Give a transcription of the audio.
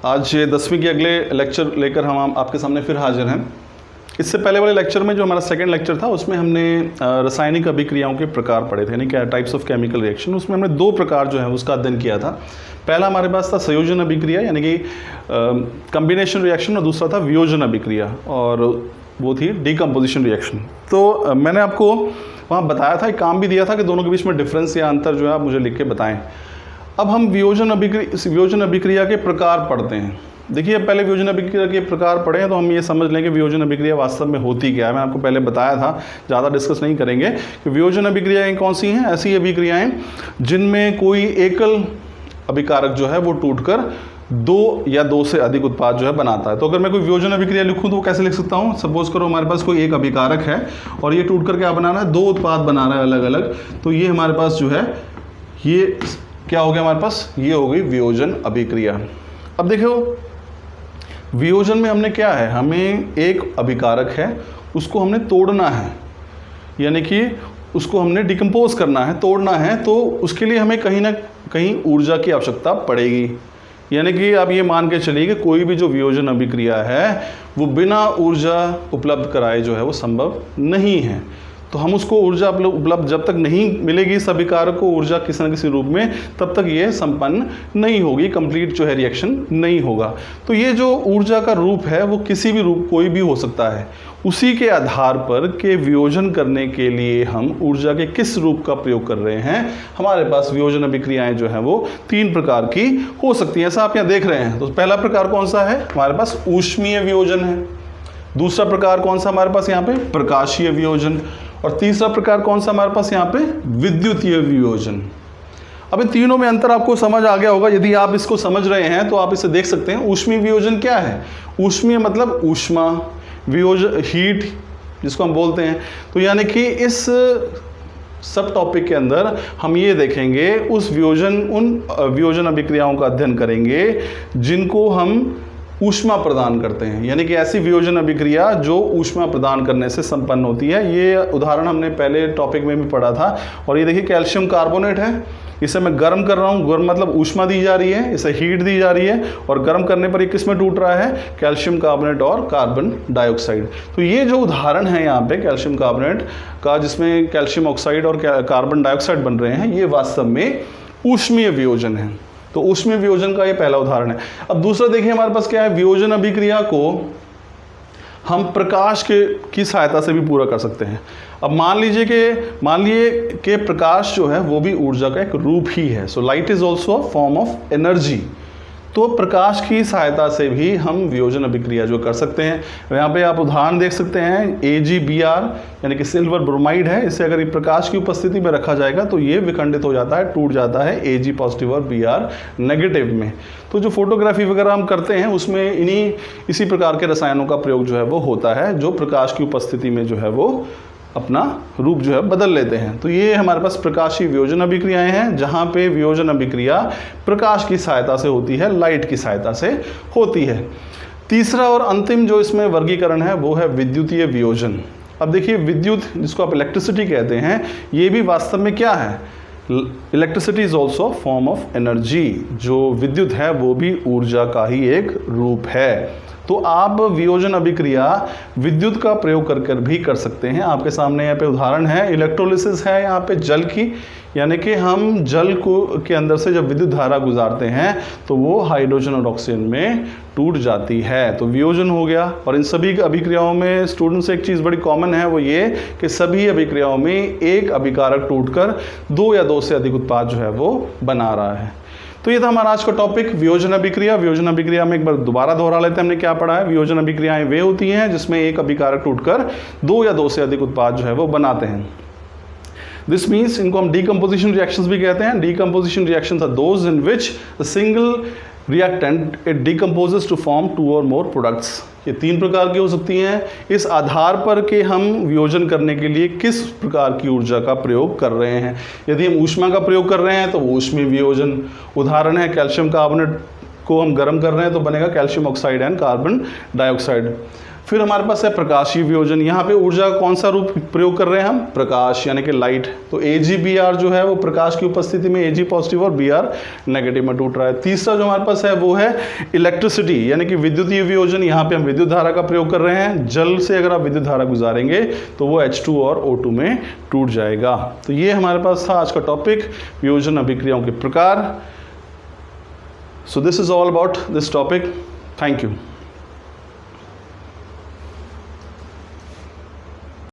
आज ये 10वीं के अगले लेक्चर लेकर हम आपके सामने फिर हाजिर हैं। इससे पहले वाले लेक्चर में जो हमारा सेकंड लेक्चर था उसमें हमने रासायनिक अभिक्रियाओं के प्रकार पढ़े थे, यानी क्या टाइप्स ऑफ केमिकल रिएक्शन। उसमें हमने दो प्रकार जो है उसका अध्ययन किया था। पहला हमारे पास था संयोजन अभिक्रिया यानी कि कम्बिनेशन रिएक्शन, और दूसरा था वियोजन अभिक्रिया और वो थी डिकम्पोजिशन रिएक्शन। तो मैंने आपको वहाँ बताया था, एक काम भी दिया था कि दोनों के बीच में डिफरेंस या अंतर जो है आप मुझे लिख के बताएं। अब हम वियोजन अभिक्रिया के प्रकार पढ़ते हैं। देखिए, पहले वियोजन अभिक्रिया के प्रकार पढ़े हैं तो हम ये समझ लें कि वियोजन अभिक्रिया वास्तव में होती क्या है। मैं आपको पहले बताया था, ज़्यादा डिस्कस नहीं करेंगे कि वियोजन अभिक्रियाएँ कौन सी हैं। ऐसी अभिक्रियाएँ जिनमें कोई एकल अभिकारक जो है वो टूटकर दो या दो से अधिक उत्पाद जो है बनाता है। तो अगर मैं कोई वियोजन अभिक्रिया लिखूं तो वो कैसे लिख सकता हूं? सपोज करो हमारे पास कोई एक अभिकारक है और ये टूटकर क्या बना रहा है, दो उत्पाद बना रहा है अलग अलग। तो ये हमारे पास जो है ये क्या हो गया हमारे पास, ये हो गई वियोजन अभिक्रिया। अब देखो, वियोजन में हमने क्या है, हमें एक अभिकारक है उसको हमने तोड़ना है, यानी कि उसको हमने डिकम्पोज करना है, तोड़ना है। तो उसके लिए हमें कहीं ना कहीं ऊर्जा की आवश्यकता पड़ेगी। यानी कि आप ये मान के चलिए कि कोई भी जो वियोजन अभिक्रिया है वो बिना ऊर्जा उपलब्ध कराए जो है वो संभव नहीं है। तो हम उसको ऊर्जा उपलब्ध जब तक नहीं मिलेगी इस अभिकारक को ऊर्जा किसी न किसी रूप में, तब तक ये संपन्न नहीं होगी, कंप्लीट जो है रिएक्शन नहीं होगा। तो ये जो ऊर्जा का रूप है वो किसी भी रूप, कोई भी हो सकता है। उसी के आधार पर के वियोजन करने के लिए हम ऊर्जा के किस रूप का प्रयोग कर रहे हैं, हमारे पास वियोजन अभिक्रियाएं जो हैं वो तीन प्रकार की हो सकती हैं। ऐसा आप यहाँ देख रहे हैं। तो पहला प्रकार कौन सा है, हमारे पास ऊष्मीय वियोजन है। दूसरा प्रकार कौन सा हमारे पास यहाँ पे, प्रकाशीय वियोजन। और तीसरा प्रकार कौन सा हमारे पास यहाँ पे, विद्युतीय वियोजन। अब इन तीनों में अंतर आपको समझ आ गया होगा। यदि आप इसको समझ रहे हैं तो आप इसे देख सकते हैं। ऊष्मीय वियोजन क्या है, ऊष्मीय मतलब ऊष्मा, वियोजन हीट जिसको हम बोलते हैं। तो यानी कि इस सब टॉपिक के अंदर हम ये देखेंगे उन वियोजन अभिक्रियाओं का अध्ययन करेंगे जिनको हम ऊष्मा प्रदान करते हैं, यानी कि ऐसी वियोजन अभिक्रिया जो ऊष्मा प्रदान करने से संपन्न होती है। ये उदाहरण हमने पहले टॉपिक में भी पढ़ा था। और ये देखिए कैल्शियम कार्बोनेट है, इसे मैं गर्म कर रहा हूँ, गर्म मतलब ऊष्मा दी जा रही है, इसे हीट दी जा रही है, और गर्म करने पर ये किस में टूट रहा है, कैल्शियम कार्बोनेट और कार्बन डाइऑक्साइड। तो ये जो उदाहरण है यहाँ पे कैल्शियम कार्बोनेट का, जिसमें कैल्शियम ऑक्साइड और कार्बन डाइऑक्साइड बन रहे हैं, ये वास्तव में ऊष्मीय वियोजन है। तो ऊष्मीय वियोजन का ये पहला उदाहरण है। अब दूसरा देखिए हमारे पास क्या है, वियोजन अभिक्रिया को हम प्रकाश की सहायता से भी पूरा कर सकते हैं। अब मान लिए कि प्रकाश जो है वो भी ऊर्जा का एक रूप ही है। So light is also a form of energy. तो प्रकाश की सहायता से भी हम वियोजन अभिक्रिया जो कर सकते हैं। यहाँ पे आप उदाहरण देख सकते हैं, AgBr यानी कि सिल्वर ब्रोमाइड है। इसे अगर प्रकाश की उपस्थिति में रखा जाएगा तो ये विखंडित हो जाता है, टूट जाता है Ag पॉजिटिव और Br नेगेटिव में। तो जो फोटोग्राफी वगैरह हम करते हैं उसमें इसी प्रकार के रसायनों का प्रयोग जो है वो होता है, जो प्रकाश की उपस्थिति में जो है वो अपना रूप जो है बदल लेते हैं। तो ये हमारे पास प्रकाशीय वियोजन अभिक्रियाएं हैं, जहाँ पे वियोजन अभिक्रिया प्रकाश की सहायता से होती है, लाइट की सहायता से होती है। तीसरा और अंतिम जो इसमें वर्गीकरण है वो है विद्युतीय वियोजन। अब देखिए, विद्युत जिसको आप इलेक्ट्रिसिटी कहते हैं, ये भी वास्तव में क्या है, electricity is also form of energy. जो विद्युत है वो भी ऊर्जा का ही एक रूप है। तो आप वियोजन अभिक्रिया विद्युत का प्रयोग कर भी कर सकते हैं। आपके सामने यहाँ पे उदाहरण है, इलेक्ट्रोलिसिस है यहाँ पे जल की, यानी कि हम जल के अंदर से जब विद्युत धारा गुजारते हैं तो वो हाइड्रोजन और ऑक्सीजन में टूट जाती है। तो वियोजन हो गया। और इन सभी अभिक्रियाओं में स्टूडेंट्स से एक चीज़ बड़ी कॉमन है, वो ये कि सभी अभिक्रियाओं में एक अभिकारक टूटकर दो या दो से अधिक उत्पाद जो है वो बना रहा है। तो ये था हमारा आज का टॉपिक, वियोजन अभिक्रिया। वियोजन अभिक्रिया में एक बार दोबारा दोहरा लेते हैं हमने क्या पढ़ा है। वियोजन अभिक्रियाएं वे होती हैं जिसमें एक अभिकारक टूटकर दो या दो से अधिक उत्पाद जो है वो बनाते हैं। दिस मीन्स इनको हम डीकम्पोजिशन रिएक्शंस भी कहते हैं। Decomposition reactions are those in which the single reactant it decomposes to form two और मोर प्रोडक्ट्स। ये तीन प्रकार की हो सकती हैं। इस आधार पर कि हम वियोजन करने के लिए किस प्रकार की ऊर्जा का प्रयोग कर रहे हैं। यदि हम ऊष्मा का प्रयोग कर रहे हैं तो ऊष्मीय वियोजन। उदाहरण है, कैल्शियम कार्बोनेट को हम गर्म कर रहे हैं तो बनेगा calcium oxide and carbon dioxide. फिर हमारे पास है प्रकाशीय वियोजन। यहाँ पे ऊर्जा का कौन सा रूप प्रयोग कर रहे हैं हम? प्रकाश यानी कि लाइट। तो AgBr जो है वो प्रकाश की उपस्थिति में Ag पॉजिटिव और Br नेगेटिव में टूट रहा है। तीसरा जो हमारे पास है वो है इलेक्ट्रिसिटी यानी कि विद्युतीय वियोजन। यहाँ पे हम विद्युत धारा का प्रयोग कर रहे हैं। जल से अगर आप विद्युत धारा गुजारेंगे तो वो H2 और O2 में टूट जाएगा। तो ये हमारे पास था आज का टॉपिक, वियोजन अभिक्रियाओं के प्रकार। So this is all about this topic. Thank you.